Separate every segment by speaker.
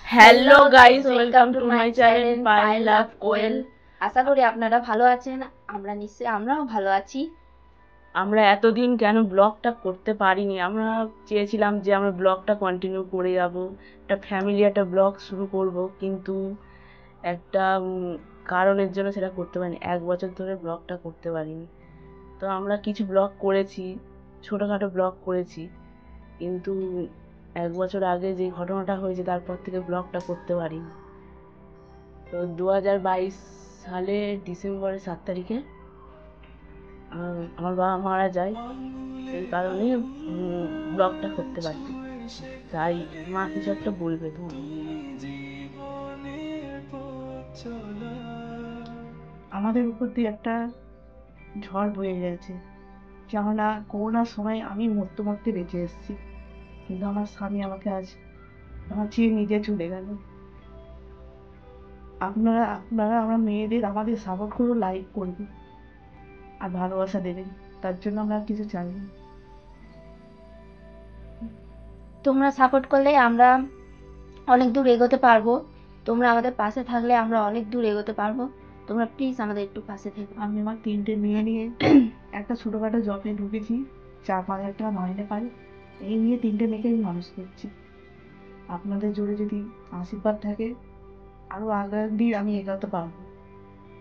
Speaker 1: Hello guys, welcome to my channel I love Koel.
Speaker 2: আশা করি আপনারা ভালো আছেন। আমরাও ভালো আছি।
Speaker 1: আমরা এতদিন কেন ব্লগটা করতে পারিনি? আমরা চেয়েছিলাম যে আমরা ব্লগটা কন্টিনিউ করে যাব, একটা ফ্যামিলি একটা ব্লগ শুরু করব, কিন্তু একটা কারণের জন্য সেটা করতে পারিনি। 1 বছর ধরে ব্লগটা করতে পারিনি। তো আমরা কিছু ব্লগ করেছি, ছোটোখাটো ব্লগ করেছি, কিন্তু 1 বছর আগে যে ঘটনাটা হয়েছে তারপর থেকে ব্লগটা করতে পারিনি। তো 2022 সালে ডিসেম্বরের 7 তারিখে আমার বাবা মারা যায়। সেই কারণে ব্লগটা করতে পারি। তাই মা কিছু একটা বলবে তো।
Speaker 3: আমাদের উপর দিয়ে একটা ঝড় বয়ে গেছে। কেননা করোনার সময় আমি মরতে মরতে বেঁচে এসেছি, কিন্তু আমার স্বামী আমাকে আজ বাঁচিয়ে নিজে চলে গেল। আপনারা আমরা মেয়েদের আমাদের সাপোর্ট করে লাইক করবেন আর ভালোবাসা দেবেন, তার জন্য আমরা কিছু চাই না।
Speaker 2: তোমরা সাপোর্ট করলে আমরা অনেক দূর এগোতে পারবো। তোমরা আমাদের পাশে থাকলে আমরা অনেক দূর এগোতে পারবো। তোমরা প্লিজ আমাদের একটু পাশে থেকো।
Speaker 3: আমি আমার 3টে মেয়ে নিয়ে একটা ছোটোখাটো জবে ঢুকেছি, 4-5 হাজার টাকা মাইনে পাই। এই নিয়ে 3টে মেয়েকে আমি মানুষ করছি। আপনাদের জোরে যদি আশীর্বাদ থাকে আরো আগামী দিন আমি এগোতে পারবো।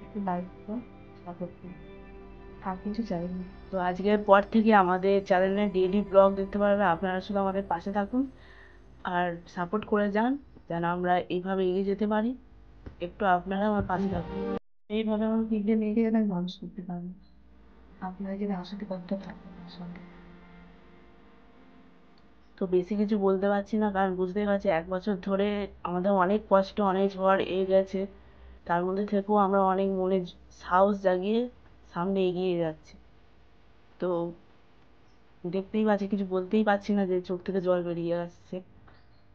Speaker 3: একটু লাইক সাপোর্ট করুন, আর কিছু চাই না।
Speaker 1: তো আজকের পর থেকে আমাদের চ্যানেলে ডেইলি ব্লগ দেখতে পারবে। আপনারা শুধু আমাদের পাশে থাকুন আর সাপোর্ট করে যান, যেন আমরা এইভাবে এগিয়ে যেতে পারি। একটু আপনারা আমার পাশে থাকুন।
Speaker 3: এইভাবে আমার 3টে মেয়েকে যেন আমি মানুষ করতে পারি। আপনারা যদি আশীর্বাদটা থাকবেন আমার সঙ্গে।
Speaker 1: তো বেশি কিছু বলতে পারছি না, কারণ বুঝতেই পারছি 1 বছর ধরে আমাদের অনেক কষ্ট, অনেক ঝড় গেছে। তার মধ্যে থেকেও আমরা অনেক মনে সাহস জাগিয়ে সামনে এগিয়ে যাচ্ছি। তো দেখতেই পাচ্ছি, কিছু বলতেই পারছি না, যে চোখ থেকে জল বেরিয়ে আসছে।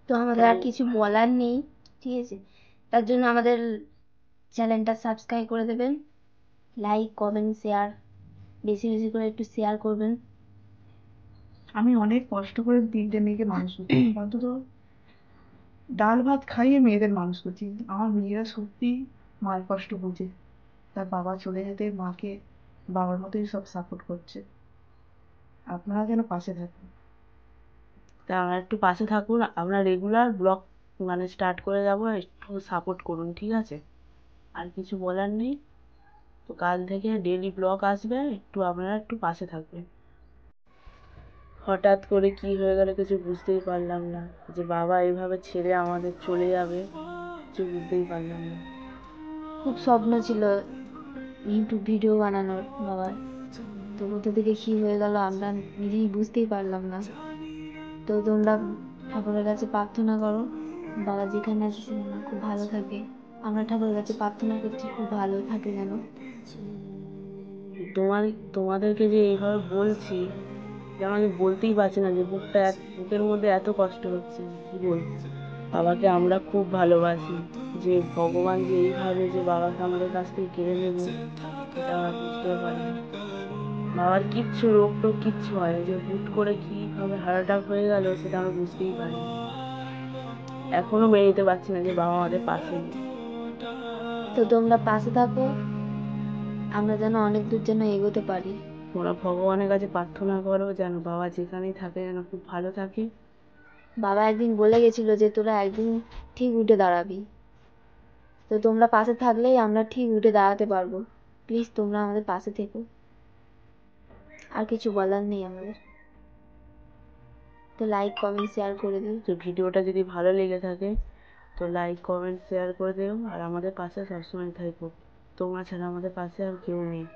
Speaker 2: তো আমাদের আর কিছু বলার নেই, ঠিক আছে? তার জন্য আমাদের চ্যানেলটা সাবস্ক্রাইব করে দেবেন, লাইক কমেন্ট শেয়ার, বেশি বেশি করে একটু শেয়ার করবেন।
Speaker 3: আমি অনেক কষ্ট করে 3টে মেয়েকে মানুষ করছি, অন্তত ডাল ভাত খাইয়ে মেয়েদের মানুষ করছি। আমার মেয়েরা সত্যি মায়ের কষ্ট বোঝে। তার বাবা চলে যেতে মাকে বাবার মতোই সব সাপোর্ট করছে। আপনারা যেন পাশে থাকেন।
Speaker 1: তা আমরা একটু পাশে থাকুন, আমরা রেগুলার ব্লগ স্টার্ট করে যাবো, একটু সাপোর্ট করুন, ঠিক আছে? আর কিছু বলার নেই। তো কাল থেকে ডেইলি ব্লগ আসবে, একটু আপনারা একটু পাশে থাকবেন। হঠাৎ করে কি হয়ে গেল কিছু বুঝতেই পারলাম না, যে বাবা এইভাবে ছেড়ে আমাদের চলে যাবে, কিছু বুঝতেই পারলাম না।
Speaker 2: খুব স্বপ্ন ছিল ইউটিউব ভিডিও বানানোর বাবার, তো কোথা থেকে কি হয়ে গেল আমরা নিজেই বুঝতেই পারলাম না। তো তোমরা ঠাকুরের কাছে প্রার্থনা করো, বাবা যেখানে আছে সেখানে খুব ভালো থাকে। আমরা ঠাকুরের কাছে প্রার্থনা করছি খুব ভালো থাকে যেন।
Speaker 1: তোমাদেরকে যে এইভাবে বলছি, যেন আমি বলতেই পারছি না, যে বুকের মধ্যে এত কষ্ট হচ্ছে, কি বলবো। বাবাকে আমরা খুব ভালোবাসি, যে ভগবান যে এইভাবে যে বাবাকে আমাদের কাছ থেকে কেড়ে নেবে, এটা আমরা বুঝতেও পারি না। বাবার কিচ্ছু রোগ টোগ কিচ্ছু হয়, যে হুট করে কিভাবে হার্ট অ্যাটাক হয়ে গেল সেটা আমরা বুঝতেই পারি না। এখনো মেনে নিতে পারছি না যে বাবা আমাদের পাশে নেই।
Speaker 2: তো তোমরা পাশে থাকো, আমরা যেন অনেক দূর যেন এগোতে পারি।
Speaker 1: তোমরা ভগবানের কাছে প্রার্থনা করো যেন বাবা যেখানেই থাকে যেন খুব ভালো থাকে।
Speaker 2: বাবা একদিন বলে গেছিল যে তোরা একদিন ঠিক উঠে দাঁড়াবি। তো তোমরা পাশে থাকলেই আমরা ঠিক উঠে দাঁড়াতে পারবো। প্লিজ তোমরা আমাদের পাশে থেকো। আর কিছু বলার নেই আমাদের। তো লাইক কমেন্ট শেয়ার করে দিও।
Speaker 1: তো ভিডিওটা যদি ভালো লেগে থাকে তো লাইক কমেন্ট শেয়ার করে দিও, আর আমাদের পাশে সবসময় থাকো। তোমরা ছাড়া আমাদের পাশে আর কেউ নেই।